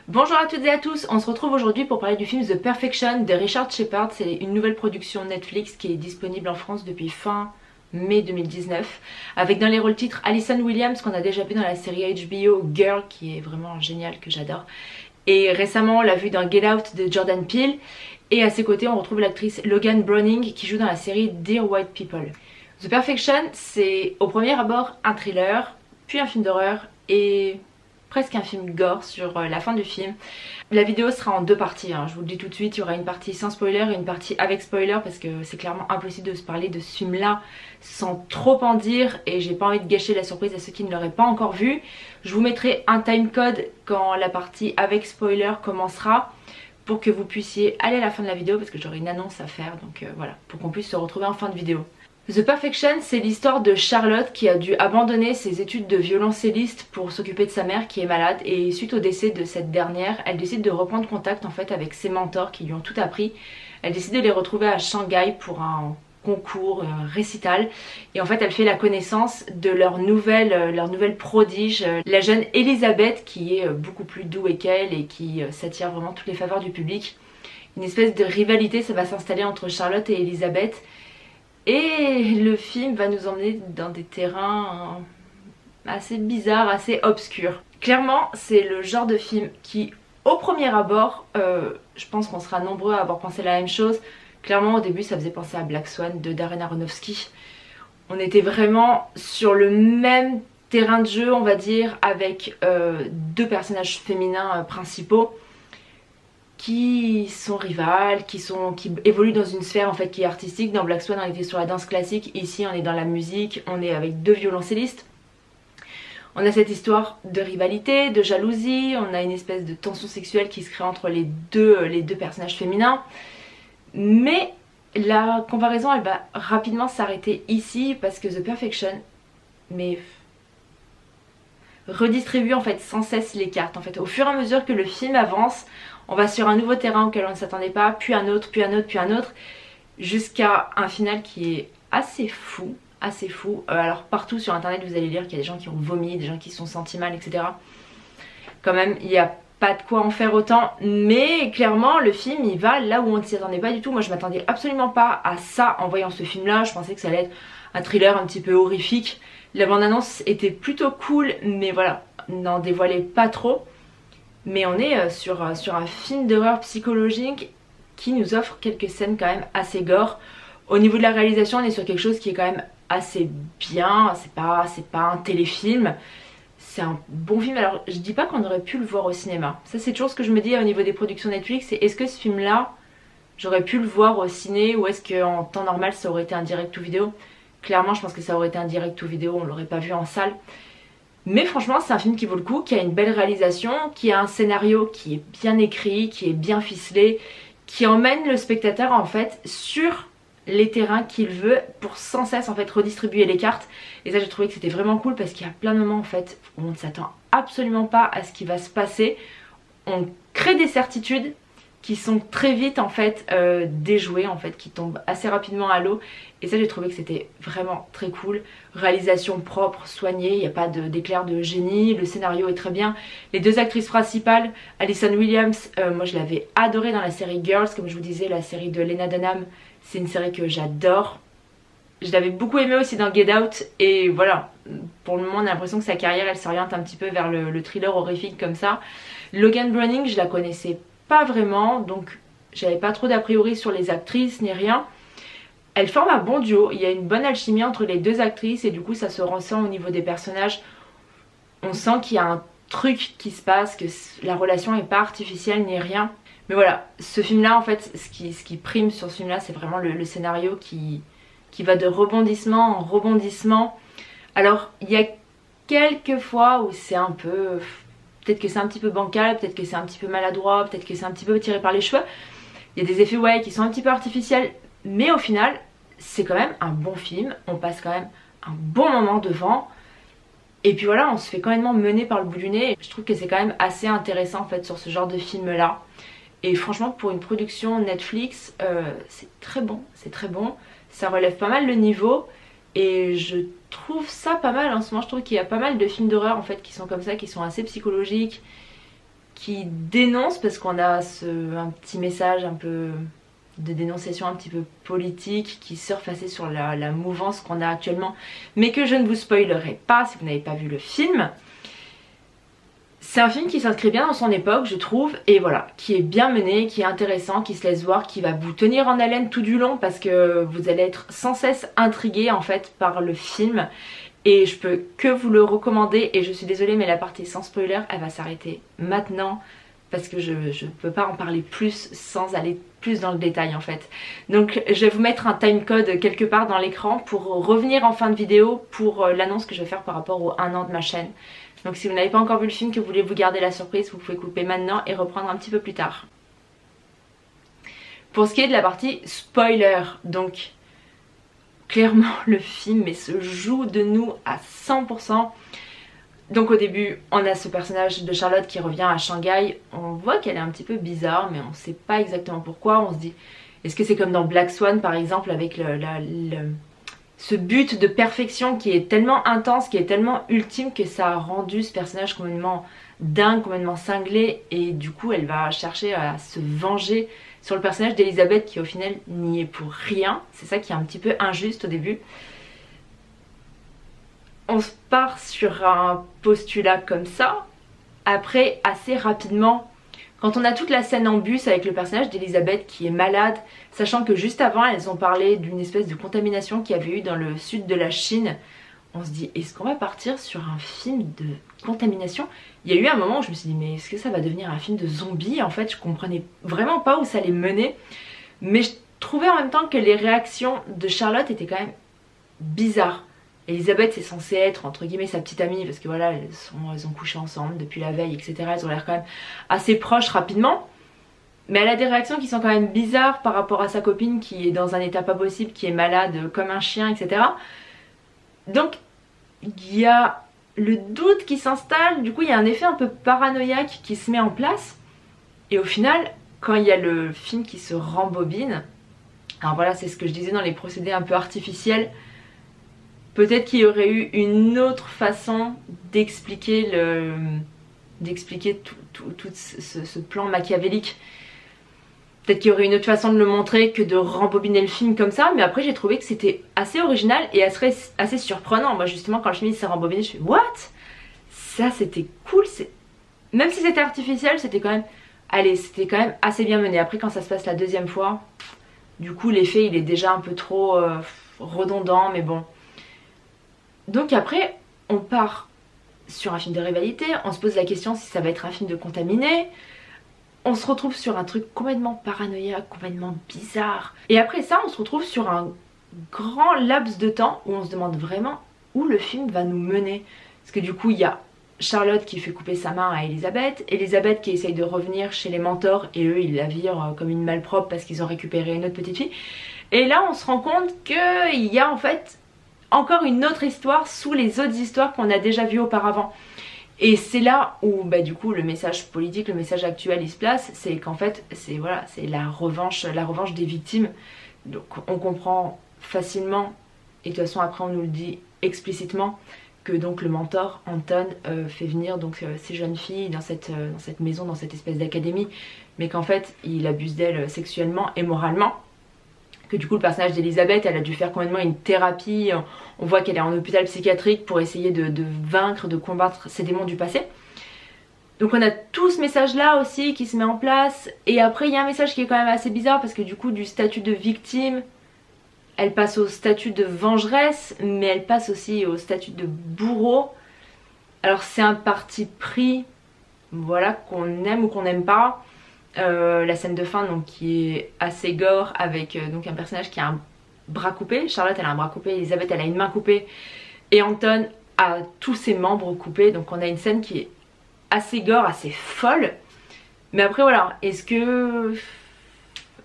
Bonjour à toutes et à tous, on se retrouve aujourd'hui pour parler du film The Perfection de Richard Shepard. C'est une nouvelle production Netflix qui est disponible en France depuis fin mai 2019, avec dans les rôles titres Allison Williams qu'on a déjà vu dans la série HBO Girl, qui est vraiment géniale, que j'adore, et récemment on l'a vu dans Get Out de Jordan Peele, et à ses côtés on retrouve l'actrice Logan Browning qui joue dans la série Dear White People. The Perfection, c'est au premier abord un thriller, puis un film d'horreur et presque un film gore sur la fin du film. La vidéo sera en deux parties, je vous le dis tout de suite, il y aura une partie sans spoiler et une partie avec spoiler parce que c'est clairement impossible de se parler de ce film là sans trop en dire et j'ai pas envie de gâcher la surprise à ceux qui ne l'auraient pas encore vu. Je vous mettrai un timecode quand la partie avec spoiler commencera pour que vous puissiez aller à la fin de la vidéo parce que j'aurai une annonce à faire, donc voilà, pour qu'on puisse se retrouver en fin de vidéo. The Perfection, c'est l'histoire de Charlotte qui a dû abandonner ses études de violoncelliste pour s'occuper de sa mère qui est malade, et suite au décès de cette dernière, elle décide de reprendre contact en fait avec ses mentors qui lui ont tout appris. Elle décide de les retrouver à Shanghai pour un concours, un récital, et en fait elle fait la connaissance de leur nouvelle prodige, la jeune Elisabeth, qui est beaucoup plus douée qu'elle et qui s'attire vraiment toutes les faveurs du public. Une espèce de rivalité ça va s'installer entre Charlotte et Elisabeth. Et le film va nous emmener dans des terrains assez bizarres, assez obscurs. Clairement, c'est le genre de film qui, au premier abord, je pense qu'on sera nombreux à avoir pensé la même chose. Clairement, au début, ça faisait penser à Black Swan de Darren Aronofsky. On était vraiment sur le même terrain de jeu, on va dire, avec deux personnages féminins principaux qui sont rivales, qui évoluent dans une sphère en fait qui est artistique. Dans Black Swan on était sur la danse classique, ici on est dans la musique, on est avec deux violoncellistes. On a cette histoire de rivalité, de jalousie, on a une espèce de tension sexuelle qui se crée entre les deux personnages féminins. Mais la comparaison elle va rapidement s'arrêter ici parce que The Perfection redistribue en fait sans cesse les cartes. En fait, au fur et à mesure que le film avance, on va sur un nouveau terrain auquel on ne s'attendait pas, puis un autre, puis un autre, puis un autre, jusqu'à un final qui est assez fou, assez fou. Alors partout sur internet vous allez lire qu'il y a des gens qui ont vomi, des gens qui se sont sentis mal, etc. Quand même, il n'y a pas de quoi en faire autant, mais clairement le film il va là où on ne s'y attendait pas du tout. Moi je m'attendais absolument pas à ça en voyant ce film là, je pensais que ça allait être un thriller un petit peu horrifique. La bande-annonce était plutôt cool, mais voilà, n'en dévoilez pas trop. Mais on est sur un film d'horreur psychologique qui nous offre quelques scènes quand même assez gore. Au niveau de la réalisation, on est sur quelque chose qui est quand même assez bien, c'est pas un téléfilm. C'est un bon film. Alors je dis pas qu'on aurait pu le voir au cinéma. Ça c'est toujours ce que je me dis au niveau des productions Netflix, c'est est-ce que ce film là, j'aurais pu le voir au ciné ou est-ce qu'en temps normal ça aurait été un direct to vidéo. Clairement je pense que ça aurait été un direct to vidéo, on l'aurait pas vu en salle. Mais franchement c'est un film qui vaut le coup, qui a une belle réalisation, qui a un scénario qui est bien écrit, qui est bien ficelé, qui emmène le spectateur en fait sur les terrains qu'il veut pour sans cesse en fait redistribuer les cartes. Et ça j'ai trouvé que c'était vraiment cool parce qu'il y a plein de moments en fait où on ne s'attend absolument pas à ce qui va se passer. On crée des certitudes qui sont très vite en fait déjouées, en fait, qui tombent assez rapidement à l'eau. Et ça j'ai trouvé que c'était vraiment très cool. Réalisation propre, soignée, il n'y a pas d'éclair de génie, le scénario est très bien. Les deux actrices principales, Allison Williams, moi je l'avais adorée dans la série Girls, comme je vous disais, la série de Lena Dunham, c'est une série que j'adore. Je l'avais beaucoup aimée aussi dans Get Out, et voilà, pour le moment on a l'impression que sa carrière elle s'oriente un petit peu vers le thriller horrifique comme ça. Logan Browning, je la connaissais pas vraiment, donc j'avais pas trop d'a priori sur les actrices ni rien. Elles forment un bon duo, il y a une bonne alchimie entre les deux actrices et du coup ça se ressent au niveau des personnages. On sent qu'il y a un truc qui se passe, que la relation n'est pas artificielle ni rien. Mais voilà, ce film là en fait, ce qui prime sur ce film là c'est vraiment le scénario qui va de rebondissement en rebondissement. Alors il y a quelques fois où c'est un peu... peut-être que c'est un petit peu bancal, peut-être que c'est un petit peu maladroit, peut-être que c'est un petit peu tiré par les cheveux. Il y a des effets ouais, qui sont un petit peu artificiels, mais au final, c'est quand même un bon film. On passe quand même un bon moment devant. Et puis voilà, on se fait quand même mener par le bout du nez. Je trouve que c'est quand même assez intéressant en fait sur ce genre de film-là. Et franchement, pour une production Netflix, c'est très bon, c'est très bon. Ça relève pas mal le niveau. Et je trouve ça pas mal en ce moment. Je trouve qu'il y a pas mal de films d'horreur en fait qui sont comme ça, qui sont assez psychologiques, qui dénonce, parce qu'on a un petit message un peu de dénonciation un petit peu politique qui surfe assez sur la mouvance qu'on a actuellement, mais que je ne vous spoilerai pas si vous n'avez pas vu le film. C'est un film qui s'inscrit bien dans son époque, je trouve, et voilà, qui est bien mené, qui est intéressant, qui se laisse voir, qui va vous tenir en haleine tout du long parce que vous allez être sans cesse intrigué en fait par le film. Et je peux que vous le recommander, et je suis désolée mais la partie sans spoiler elle va s'arrêter maintenant parce que je ne peux pas en parler plus sans aller plus dans le détail en fait. Donc je vais vous mettre un timecode quelque part dans l'écran pour revenir en fin de vidéo pour l'annonce que je vais faire par rapport au 1 an de ma chaîne. Donc si vous n'avez pas encore vu le film, que vous voulez vous garder la surprise, vous pouvez couper maintenant et reprendre un petit peu plus tard. Pour ce qui est de la partie spoiler, donc clairement le film se joue de nous à 100%. Donc au début on a ce personnage de Charlotte qui revient à Shanghai. On voit qu'elle est un petit peu bizarre mais on ne sait pas exactement pourquoi. On se dit, est-ce que c'est comme dans Black Swan par exemple avec ce but de perfection qui est tellement intense, qui est tellement ultime que ça a rendu ce personnage complètement dingue, complètement cinglé, et du coup elle va chercher à se venger sur le personnage d'Elisabeth qui au final n'y est pour rien. C'est ça qui est un petit peu injuste au début. On se part sur un postulat comme ça. Après, assez rapidement, quand on a toute la scène en bus avec le personnage d'Elisabeth qui est malade, sachant que juste avant elles ont parlé d'une espèce de contamination qu'il y avait eu dans le sud de la Chine, on se dit, est-ce qu'on va partir sur un film de contamination? Il y a eu un moment où je me suis dit, mais est-ce que ça va devenir un film de zombies? En fait je comprenais vraiment pas où ça allait mener, mais je trouvais en même temps que les réactions de Charlotte étaient quand même bizarres. Elisabeth c'est censé être entre guillemets sa petite amie parce que voilà elles ont couché ensemble depuis la veille etc. Elles ont l'air quand même assez proches rapidement. Mais elle a des réactions qui sont quand même bizarres par rapport à sa copine qui est dans un état pas possible, qui est malade comme un chien etc. Donc il y a le doute qui s'installe, du coup il y a un effet un peu paranoïaque qui se met en place. Et au final quand il y a le film qui se rembobine, alors voilà c'est ce que je disais dans les procédés un peu artificiels, peut-être qu'il y aurait eu une autre façon d'expliquer tout ce plan machiavélique. Peut-être qu'il y aurait une autre façon de le montrer que de rembobiner le film comme ça, mais après j'ai trouvé que c'était assez original et assez surprenant. Moi justement quand le film s'est rembobiné, je fais what? Ça c'était cool, même si c'était artificiel, c'était quand même... Allez, c'était quand même assez bien mené. Après quand ça se passe la deuxième fois, du coup l'effet il est déjà un peu trop redondant, mais bon... Donc après, on part sur un film de rivalité, on se pose la question si ça va être un film de contaminé, on se retrouve sur un truc complètement paranoïaque, complètement bizarre. Et après ça, on se retrouve sur un grand laps de temps où on se demande vraiment où le film va nous mener. Parce que du coup, il y a Charlotte qui fait couper sa main à Elisabeth, Elisabeth qui essaye de revenir chez les mentors et eux, ils la virent comme une malpropre parce qu'ils ont récupéré une autre petite fille. Et là, on se rend compte qu'il y a en fait... encore une autre histoire sous les autres histoires qu'on a déjà vues auparavant. Et c'est là où bah, du coup le message politique, le message actuel il se place, c'est qu'en fait c'est voilà, c'est la revanche des victimes. Donc on comprend facilement, et de toute façon après on nous le dit explicitement, que donc le mentor Anton fait venir donc ces jeunes filles dans cette maison, dans cette espèce d'académie, mais qu'en fait il abuse d'elles sexuellement et moralement. Que du coup le personnage d'Elisabeth elle a dû faire complètement une thérapie, on voit qu'elle est en hôpital psychiatrique pour essayer de vaincre, de combattre ses démons du passé. Donc on a tout ce message là aussi qui se met en place, et après il y a un message qui est quand même assez bizarre parce que du coup du statut de victime elle passe au statut de vengeresse, mais elle passe aussi au statut de bourreau. Alors c'est un parti pris, voilà, qu'on aime ou qu'on n'aime pas. La scène de fin donc qui est assez gore avec donc un personnage qui a un bras coupé, Charlotte elle a un bras coupé, Elisabeth elle a une main coupée et Anton a tous ses membres coupés, donc on a une scène qui est assez gore, assez folle. Mais après voilà, est-ce que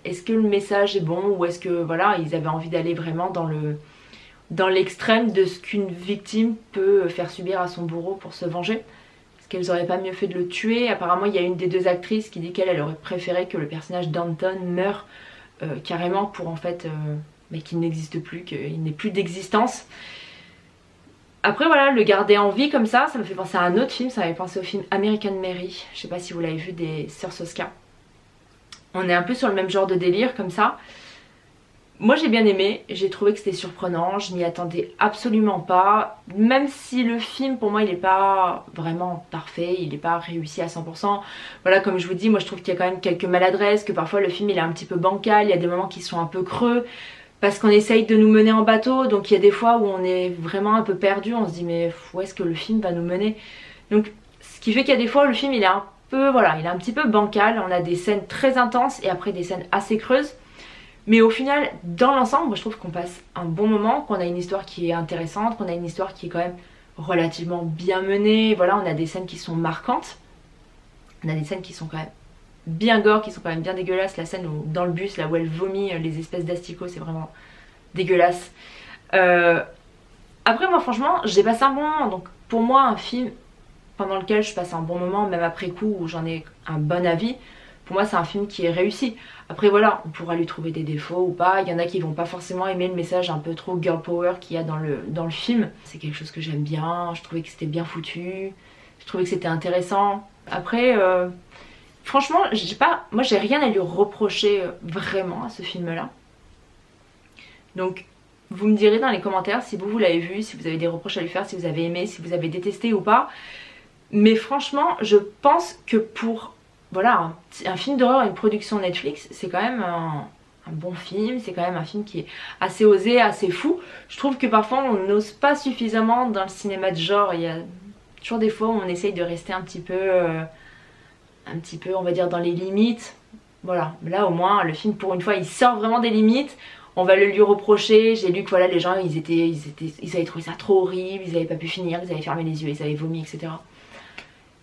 le message est bon ou est-ce que voilà ils avaient envie d'aller vraiment dans l'extrême de ce qu'une victime peut faire subir à son bourreau pour se venger? Qu'elles auraient pas mieux fait de le tuer. Apparemment il y a une des deux actrices qui dit qu'elle aurait préféré que le personnage d'Anton meure carrément pour en fait mais qu'il n'existe plus, qu'il n'ait plus d'existence. Après voilà, le garder en vie comme ça me fait penser à un autre film, ça m'avait pensé au film American Mary, je sais pas si vous l'avez vu, des sœurs Soska. On est un peu sur le même genre de délire comme ça. Moi j'ai bien aimé, j'ai trouvé que c'était surprenant, je m'y attendais absolument pas. Même si le film pour moi il n'est pas vraiment parfait, il n'est pas réussi à 100%. Voilà, comme je vous dis, moi je trouve qu'il y a quand même quelques maladresses, que parfois le film il est un petit peu bancal, il y a des moments qui sont un peu creux. Parce qu'on essaye de nous mener en bateau, donc il y a des fois où on est vraiment un peu perdu, on se dit mais où est-ce que le film va nous mener? Donc ce qui fait qu'il y a des fois où le film il est un peu, voilà, il est un petit peu bancal, on a des scènes très intenses et après des scènes assez creuses. Mais au final, dans l'ensemble, moi je trouve qu'on passe un bon moment, qu'on a une histoire qui est intéressante, qu'on a une histoire qui est quand même relativement bien menée. Voilà, on a des scènes qui sont marquantes, on a des scènes qui sont quand même bien gore, qui sont quand même bien dégueulasses. La scène où, dans le bus, là où elle vomit les espèces d'asticots, c'est vraiment dégueulasse. Après moi franchement, j'ai passé un bon moment, donc pour moi un film pendant lequel je passe un bon moment, même après coup où j'en ai un bon avis, pour moi c'est un film qui est réussi. Après voilà, on pourra lui trouver des défauts ou pas, il y en a qui vont pas forcément aimer le message un peu trop girl power qu'il y a dans le film. C'est quelque chose que j'aime bien, je trouvais que c'était bien foutu, je trouvais que c'était intéressant. Après, franchement, moi j'ai rien à lui reprocher vraiment à ce film là. Donc vous me direz dans les commentaires si vous l'avez vu, si vous avez des reproches à lui faire, si vous avez aimé, si vous avez détesté ou pas. Mais franchement, je pense que pour voilà, un film d'horreur, une production Netflix, c'est quand même un bon film, c'est quand même un film qui est assez osé, assez fou. Je trouve que parfois on n'ose pas suffisamment dans le cinéma de genre, il y a toujours des fois où on essaye de rester un petit peu on va dire dans les limites. Voilà, là au moins le film pour une fois il sort vraiment des limites. On va le lui reprocher, j'ai lu que voilà les gens ils avaient trouvé ça trop horrible, ils avaient pas pu finir, ils avaient fermé les yeux, ils avaient vomi, etc.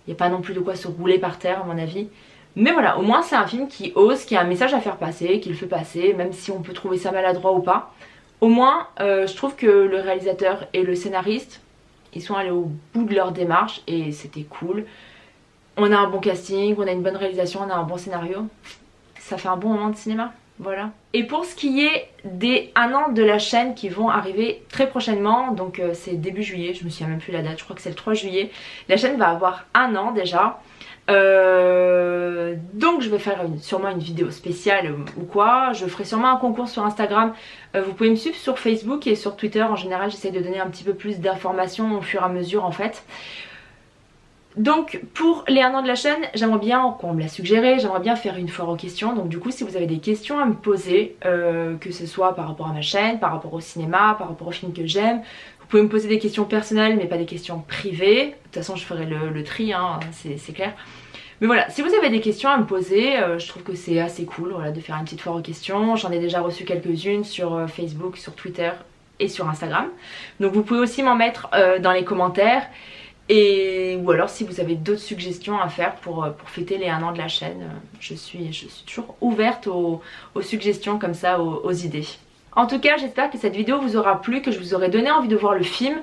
Il n'y a pas non plus de quoi se rouler par terre à mon avis. Mais voilà, au moins c'est un film qui ose, qui a un message à faire passer, qui le fait passer, même si on peut trouver ça maladroit ou pas. Au moins, je trouve que le réalisateur et le scénariste, ils sont allés au bout de leur démarche et c'était cool. On a un bon casting, on a une bonne réalisation, on a un bon scénario. Ça fait un bon moment de cinéma. Voilà. Et pour ce qui est des 1 an de la chaîne qui vont arriver très prochainement, donc c'est début juillet, je me souviens même plus la date, je crois que c'est le 3 juillet. La chaîne va avoir 1 an déjà. Donc je vais faire sûrement une vidéo spéciale ou quoi. Je ferai sûrement un concours sur Instagram. Vous pouvez me suivre sur Facebook et sur Twitter. En général j'essaie de donner un petit peu plus d'informations au fur et à mesure en fait. Donc pour les 1 an de la chaîne, j'aimerais bien, qu'on me l'a suggéré, j'aimerais bien faire une foire aux questions. Donc du coup si vous avez des questions à me poser, que ce soit par rapport à ma chaîne, par rapport au cinéma, par rapport aux films que j'aime, vous pouvez me poser des questions personnelles mais pas des questions privées. De toute façon je ferai le tri, hein, c'est clair. Mais voilà, si vous avez des questions à me poser, je trouve que c'est assez cool voilà, de faire une petite foire aux questions. J'en ai déjà reçu quelques-unes sur Facebook, sur Twitter et sur Instagram. Donc vous pouvez aussi m'en mettre dans les commentaires. Ou alors si vous avez d'autres suggestions à faire pour fêter les 1 an de la chaîne, je suis toujours ouverte aux suggestions comme ça, aux idées. En tout cas j'espère que cette vidéo vous aura plu, que je vous aurai donné envie de voir le film.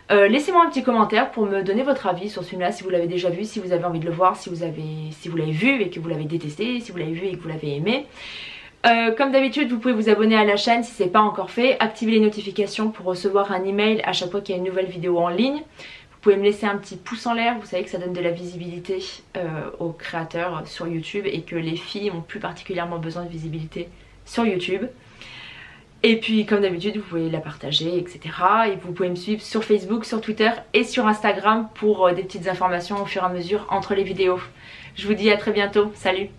Laissez-moi un petit commentaire pour me donner votre avis sur ce film là, si vous l'avez déjà vu, si vous avez envie de le voir, si vous l'avez vu et que vous l'avez détesté, si vous l'avez vu et que vous l'avez aimé. Comme d'habitude vous pouvez vous abonner à la chaîne si ce n'est pas encore fait, activer les notifications pour recevoir un email à chaque fois qu'il y a une nouvelle vidéo en ligne. Vous pouvez me laisser un petit pouce en l'air, vous savez que ça donne de la visibilité aux créateurs sur YouTube et que les filles ont plus particulièrement besoin de visibilité sur YouTube. Et puis comme d'habitude vous pouvez la partager, etc. Et vous pouvez me suivre sur Facebook, sur Twitter et sur Instagram pour des petites informations au fur et à mesure entre les vidéos. Je vous dis à très bientôt, salut!